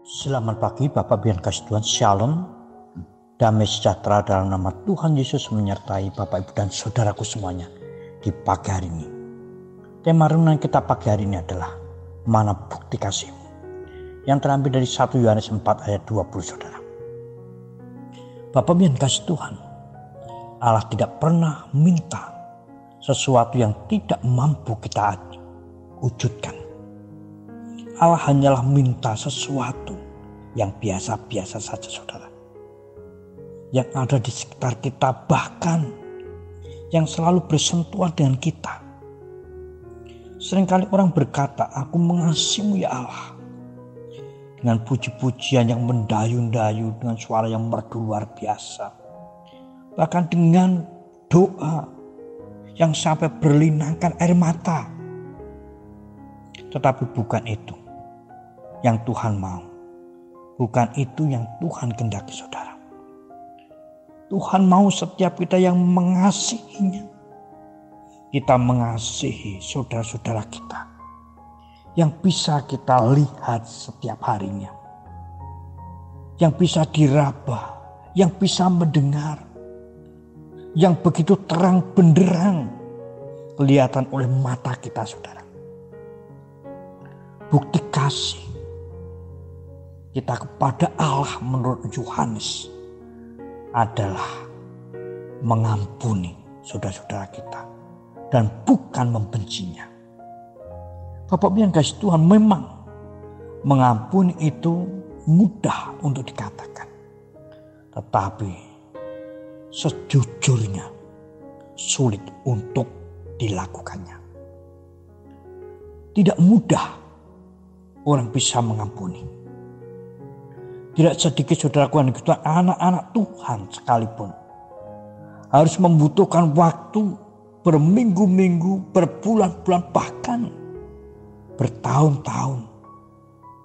Selamat pagi Bapak Ibu yang kasih Tuhan, Shalom. Damai sejahtera dalam nama Tuhan Yesus menyertai Bapak Ibu dan saudaraku semuanya di pagi hari ini. Tema renungan kita pagi hari ini adalah mana bukti kasih-Mu, yang terambil dari 1 Yohanes 4 ayat 20 saudara. Bapak Ibu yang kasih Tuhan, Allah tidak pernah minta sesuatu yang tidak mampu kita wujudkan. Allah hanyalah minta sesuatu yang biasa-biasa saja saudara. Yang ada di sekitar kita, bahkan yang selalu bersentuhan dengan kita. Seringkali orang berkata, aku mengasihimu ya Allah. Dengan puji-pujian yang mendayu-dayu, dengan suara yang merdu luar biasa. Bahkan dengan doa yang sampai berlinangkan air mata. Tetapi bukan itu yang Tuhan mau. Bukan itu yang Tuhan kehendaki saudara. Tuhan mau setiap kita yang mengasihinya. Kita mengasihi saudara-saudara kita. Yang bisa kita lihat setiap harinya. Yang bisa diraba. Yang bisa mendengar. Yang begitu terang benderang kelihatan oleh mata kita saudara. Bukti kasih kita kepada Allah menurut Yohanes adalah mengampuni saudara-saudara kita dan bukan membencinya. Bapak Ibu yang kasih Tuhan, memang mengampuni itu mudah untuk dikatakan, tetapi sejujurnya sulit untuk dilakukannya. Tidak mudah orang bisa mengampuni. Tidak sedikit saudaraku yang kita anak-anak Tuhan sekalipun harus membutuhkan waktu berminggu-minggu, berbulan-bulan, bahkan bertahun-tahun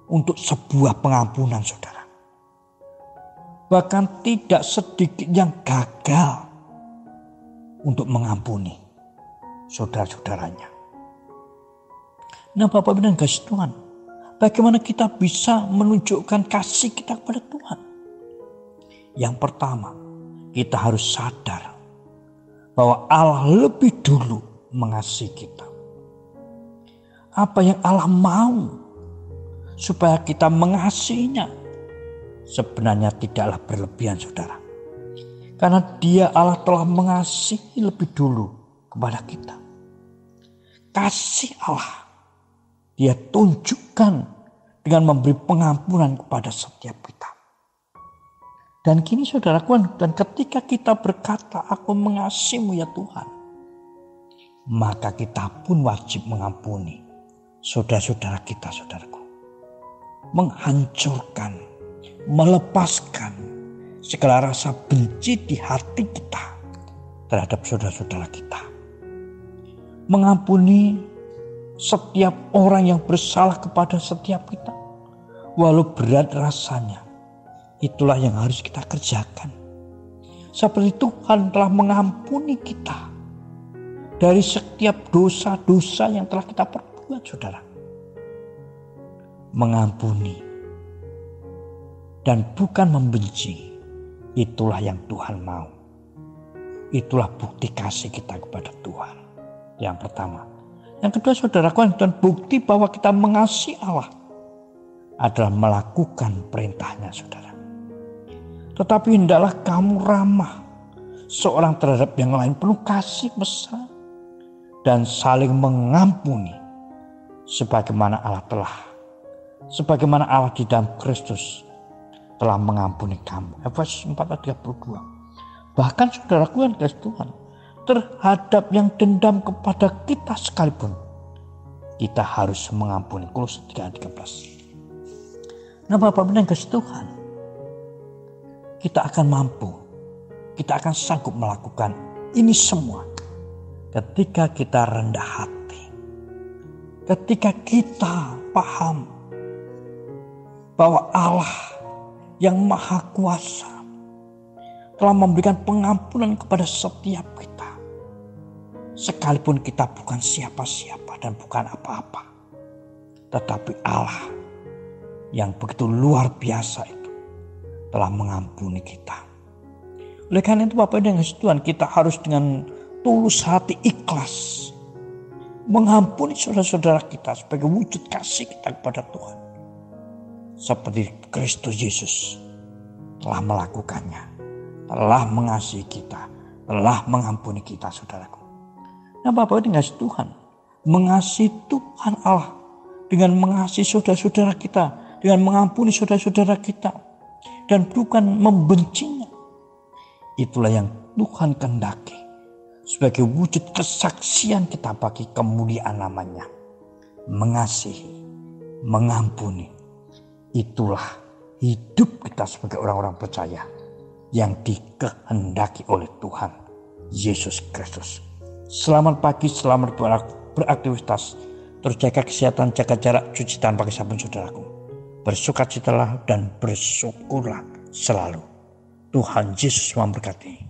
untuk sebuah pengampunan saudara. Bahkan tidak sedikit yang gagal untuk mengampuni saudara-saudaranya. Nah Bapak Ibu dan kasih Tuhan, bagaimana kita bisa menunjukkan kasih kita kepada Tuhan? Yang pertama, kita harus sadar bahwa Allah lebih dulu mengasihi kita. Apa yang Allah mau supaya kita mengasihinya sebenarnya tidaklah berlebihan saudara. Karena Dia Allah telah mengasihi lebih dulu kepada kita. Kasih Allah Dia tunjukkan dengan memberi pengampunan kepada setiap kita. Dan kini saudaraku, dan ketika kita berkata, aku mengasihimu ya Tuhan, maka kita pun wajib mengampuni saudara-saudara kita saudaraku. Menghancurkan, melepaskan segala rasa benci di hati kita terhadap saudara-saudara kita. Mengampuni setiap orang yang bersalah kepada setiap kita, walau berat rasanya, itulah yang harus kita kerjakan. Seperti Tuhan telah mengampuni kita dari setiap dosa-dosa yang telah kita perbuat, saudara. Mengampuni dan bukan membenci, itulah yang Tuhan mau. Itulah bukti kasih kita kepada Tuhan. Yang pertama. Yang kedua saudaraku, dan bukti bahwa kita mengasihi Allah adalah melakukan perintahnya saudara. Tetapi hendaklah kamu ramah seorang terhadap yang lain, penuh kasih besar dan saling mengampuni sebagaimana Allah di dalam Kristus telah mengampuni kamu. Efesus 4:32. Bahkan saudaraku yang kasih Tuhan, terhadap yang dendam kepada kita sekalipun, kita harus mengampuni. Kolose 3:13. Nah Bapak Ibu yang kasih Tuhan, kita akan mampu, kita akan sanggup melakukan ini semua ketika kita rendah hati. Ketika kita paham bahwa Allah yang Maha Kuasa telah memberikan pengampunan kepada setiap kita. Sekalipun kita bukan siapa-siapa dan bukan apa-apa, tetapi Allah yang begitu luar biasa itu telah mengampuni kita. Oleh karena itu Bapak dan Tuhan, kita harus dengan tulus hati ikhlas mengampuni saudara-saudara kita sebagai wujud kasih kita kepada Tuhan. Seperti Kristus Yesus telah melakukannya, telah mengasihi kita, telah mengampuni kita, saudaraku. Nah Bapak dengan Tuhan, mengasihi Tuhan Allah dengan mengasihi saudara-saudara kita, dengan mengampuni saudara-saudara kita, dan bukan membencinya. Itulah yang Tuhan kehendaki sebagai wujud kesaksian kita bagi kemuliaan namanya. Mengasihi, mengampuni. Itulah hidup kita sebagai orang-orang percaya yang dikehendaki oleh Tuhan Yesus Kristus. Selamat pagi, selamat beraktivitas. Terus jaga kesehatan, jaga jarak, cuci tangan pakai sabun, saudaraku. Bersukacitalah dan bersyukurlah selalu. Tuhan Yesus memberkati.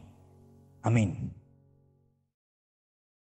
Amin.